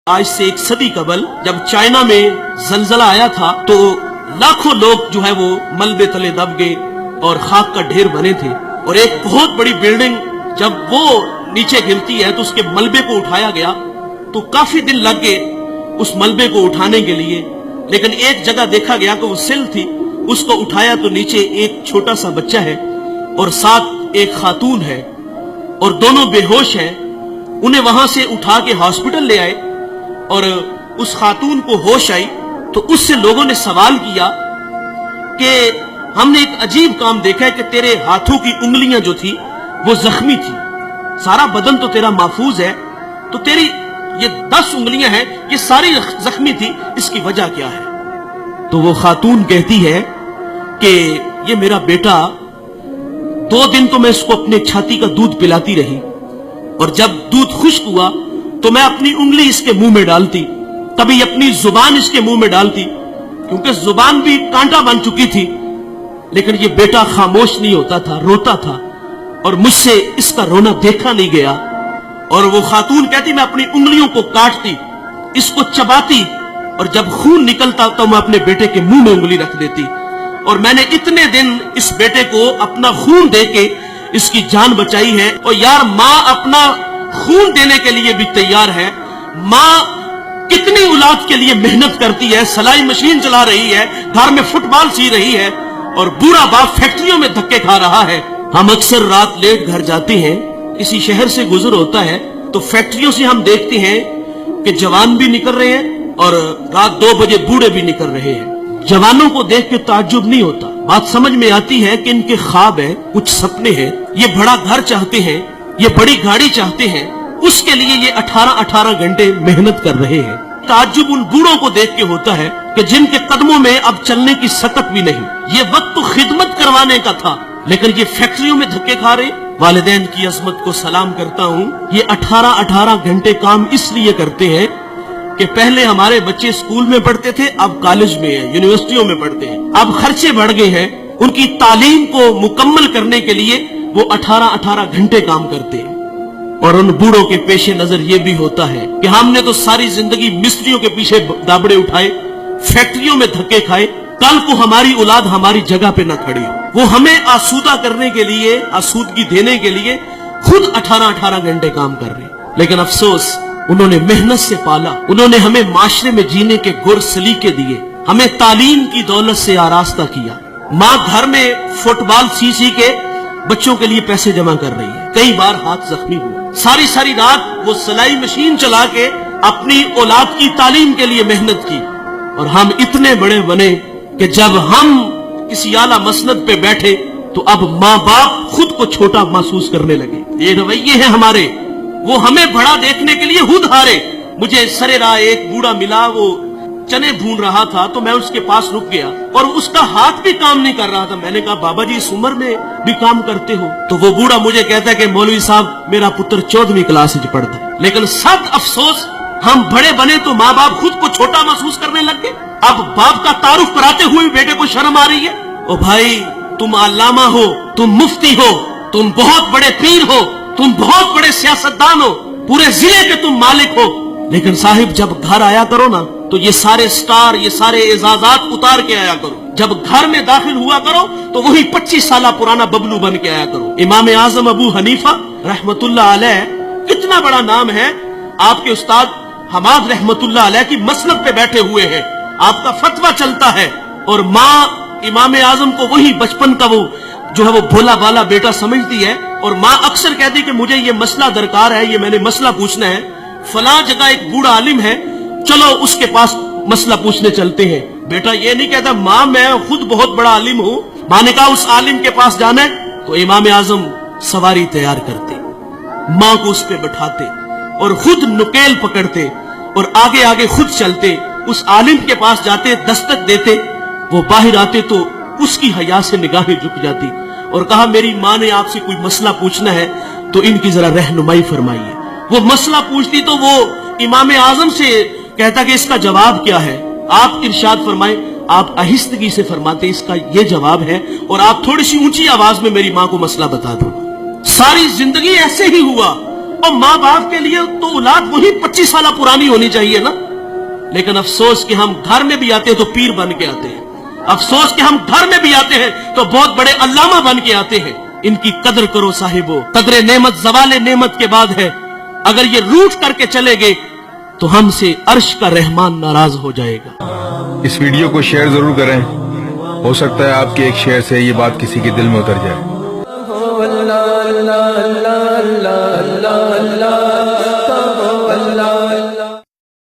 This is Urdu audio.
آج سے ایک صدی قبل جب چائنا میں زلزلہ آیا تھا تو لاکھوں لوگ جو ہے وہ ملبے تلے دب گئے اور خاک کا ڈھیر بنے تھے، اور ایک بہت بڑی بلڈنگ جب وہ نیچے گرتی ہے تو اس کے ملبے کو اٹھایا گیا تو کافی دن لگ گئے اس ملبے کو اٹھانے کے لیے، لیکن ایک جگہ دیکھا گیا کہ وہ سل تھی، اس کو اٹھایا تو نیچے ایک چھوٹا سا بچہ ہے اور ساتھ ایک خاتون ہے اور دونوں بے ہوش ہیں۔ انہیں وہاں سے اٹھا کے ہاسپٹل لے آئے اور اس خاتون کو ہوش آئی تو اس سے لوگوں نے سوال کیا کہ ہم نے ایک عجیب کام دیکھا ہے کہ تیرے ہاتھوں کی انگلیاں جو تھی وہ زخمی تھی، سارا بدن تو تیرا محفوظ ہے، تو تیری یہ 10 انگلیاں ہیں یہ ساری زخمی تھی، اس کی وجہ کیا ہے؟ تو وہ خاتون کہتی ہے کہ یہ میرا بیٹا 2 دن تو میں اس کو اپنے چھاتی کا دودھ پلاتی رہی، اور جب دودھ خشک ہوا تو میں اپنی انگلی اس کے منہ میں ڈالتی، کبھی اپنی زبان اس کے منہ میں ڈالتی، کیونکہ زبان بھی کانٹا بن چکی تھی، لیکن یہ بیٹا خاموش نہیں ہوتا تھا، روتا تھا، اور مجھ سے اس کا رونا دیکھا نہیں گیا۔ اور وہ خاتون کہتی میں اپنی انگلیوں کو کاٹتی، اس کو چباتی، اور جب خون نکلتا تو میں اپنے بیٹے کے منہ میں انگلی رکھ دیتی، اور میں نے اتنے دن اس بیٹے کو اپنا خون دے کے اس کی جان بچائی ہے۔ اور یار ماں اپنا خون دینے کے لیے بھی تیار ہے، ماں کتنی اولاد کے لیے محنت کرتی ہے، سلائی مشین چلا رہی ہے، گھر میں فٹ بال سی رہی ہے، اور بوڑھا باپ فیکٹریوں میں دھکے کھا رہا ہے۔ ہم اکثر رات لیٹ گھر جاتے ہیں، کسی شہر سے گزر ہوتا ہے تو فیکٹریوں سے ہم دیکھتے ہیں کہ جوان بھی نکل رہے ہیں اور رات 2 بجے بوڑھے بھی نکل رہے ہیں۔ جوانوں کو دیکھ کے تعجب نہیں ہوتا، بات سمجھ میں آتی ہے کہ ان کے خواب ہیں، کچھ سپنے ہیں، یہ بڑا گھر چاہتے ہیں، یہ بڑی گاڑی چاہتے ہیں، اس کے لیے یہ 18 گھنٹے محنت کر رہے ہیں۔ تعجب ان بوڑھوں کو دیکھ کے ہوتا ہے کہ جن کے قدموں میں اب چلنے کی سکت بھی نہیں۔ یہ وقت تو خدمت کروانے کا تھا، لیکن یہ فیکٹریوں میں دھکے کھا رہے۔ والدین کی عظمت کو سلام کرتا ہوں، یہ 18 گھنٹے کام اس لیے کرتے ہیں کہ پہلے ہمارے بچے اسکول میں پڑھتے تھے، اب کالج میں ہیں، یونیورسٹیوں میں پڑھتے ہیں، اب خرچے بڑھ گئے ہیں، ان کی تعلیم کو مکمل کرنے کے لیے وہ 18 گھنٹے کام کرتے ہیں۔ اور ان بوڑھوں کے پیش نظر یہ بھی ہوتا ہے کہ ہم نے تو ساری زندگی مستریوں کے پیچھے دابڑے اٹھائے، فیکٹریوں میں دھکے کھائے، کل کو ہماری اولاد ہماری جگہ پہ نہ کھڑی ہو۔ وہ ہمیں آسودہ کرنے کے لیے، آسودگی دینے کے لیے خود 18 گھنٹے کام کر رہے ہیں، لیکن افسوس انہوں نے محنت سے پالا، انہوں نے ہمیں معاشرے میں جینے کے گر سلیقے دیے، ہمیں تعلیم کی دولت سے آراستہ کیا۔ ماں گھر میں فٹ بال سی کے بچوں کے لیے پیسے جمع کر رہی ہے، کئی بار ہاتھ زخمی ہوا، ساری رات وہ سلائی مشین چلا کے اپنی اولاد کی تعلیم کے لیے محنت کی، اور ہم اتنے بڑے بنے کہ جب ہم کسی اعلیٰ مسند پہ بیٹھے تو اب ماں باپ خود کو چھوٹا محسوس کرنے لگے۔ یہ رویے ہیں ہمارے، وہ ہمیں بڑا دیکھنے کے لیے خود ہارے۔ مجھے سرے راہ ایک بوڑھا ملا، وہ چنے بھون رہا تھا تو میں اس کے پاس رک گیا اور اس کا ہاتھ بھی کام نہیں کر رہا تھا۔ میں نے کہا بابا جی اس عمر میں بھی کام کرتے ہو؟ تو وہ بوڑھا مجھے کہتا ہے کہ مولوی صاحب میرا پتر 14ویں کلاس میں پڑھتا ہے۔ لیکن سب افسوس ہم بڑے بنے تو ماں باپ خود کو چھوٹا محسوس کرنے لگ گئے۔ اب باپ کا تعارف کراتے ہوئے بیٹے کو شرم آ رہی ہے۔ او بھائی تم علامہ ہو، تم مفتی ہو، تم بہت بڑے پیر ہو، تم بہت بڑے سیاستدان ہو، پورے ضلع کے تم مالک ہو، لیکن صاحب جب گھر آیا کرو نا تو یہ سارے سٹار، یہ سارے اعزازات اتار کے آیا کرو۔ جب گھر میں داخل ہوا کرو تو وہی 25 سالہ پرانا ببلو بن کے آیا کرو۔ امام اعظم ابو حنیفہ رحمت اللہ علیہ کتنا بڑا نام ہے، آپ کے استاد حماد رحمت اللہ علیہ کی مسند پہ بیٹھے ہوئے ہیں، آپ کا فتویٰ چلتا ہے، اور ماں امام اعظم کو وہی بچپن کا وہ جو ہے وہ بھولا بالا بیٹا سمجھتی ہے، اور ماں اکثر کہتی کہ مجھے یہ مسئلہ درکار ہے، یہ میں نے مسئلہ پوچھنا ہے، فلاں جگہ ایک بوڑھا عالم ہے، چلو اس کے پاس مسئلہ پوچھنے چلتے ہیں۔ بیٹا یہ نہیں کہتا ماں میں خود بہت بڑا عالم ہوں، ماں نے کہا اس عالم کے پاس جانا ہے تو امام اعظم سواری تیار کرتے، ماں کو اس پہ بٹھاتے اور خود نکیل پکڑتے اور آگے آگے خود چلتے، اس عالم کے پاس جاتے، دستک دیتے، وہ باہر آتے تو اس کی حیا سے نگاہیں جھک جاتی اور کہا میری ماں نے آپ سے کوئی مسئلہ پوچھنا ہے تو ان کی ذرا رہنمائی فرمائیے۔ وہ مسئلہ پوچھتی تو وہ امام اعظم سے کہتا کہ اس کا جواب کیا ہے؟ آپ ارشاد فرمائیں۔ آپ آہستگی سے فرماتے اس کا یہ جواب ہے، اور آپ تھوڑی سی اونچی آواز میں میری ماں کو مسئلہ بتا دو۔ ساری زندگی ایسے ہی ہوا، اور ماں باپ کے لیے تو اولاد وہی 25 سالہ پرانی ہونی چاہیے نا. لیکن افسوس کہ ہم گھر میں بھی آتے ہیں تو پیر بن کے آتے ہیں. افسوس کہ ہم گھر میں بھی آتے ہیں تو بہت بڑے علامہ بن کے آتے ہیں. ان کی قدر کرو صاحبو. قدر نعمت زوال نعمت کے بعد ہے. اگر یہ روٹ کر کے چلے گئے تو ہم سے عرش کا رحمان ناراض ہو جائے گا. اس ویڈیو کو شیئر ضرور کریں. ہو سکتا ہے آپ کے ایک شیئر سے یہ بات کسی کے دل میں اتر جائے.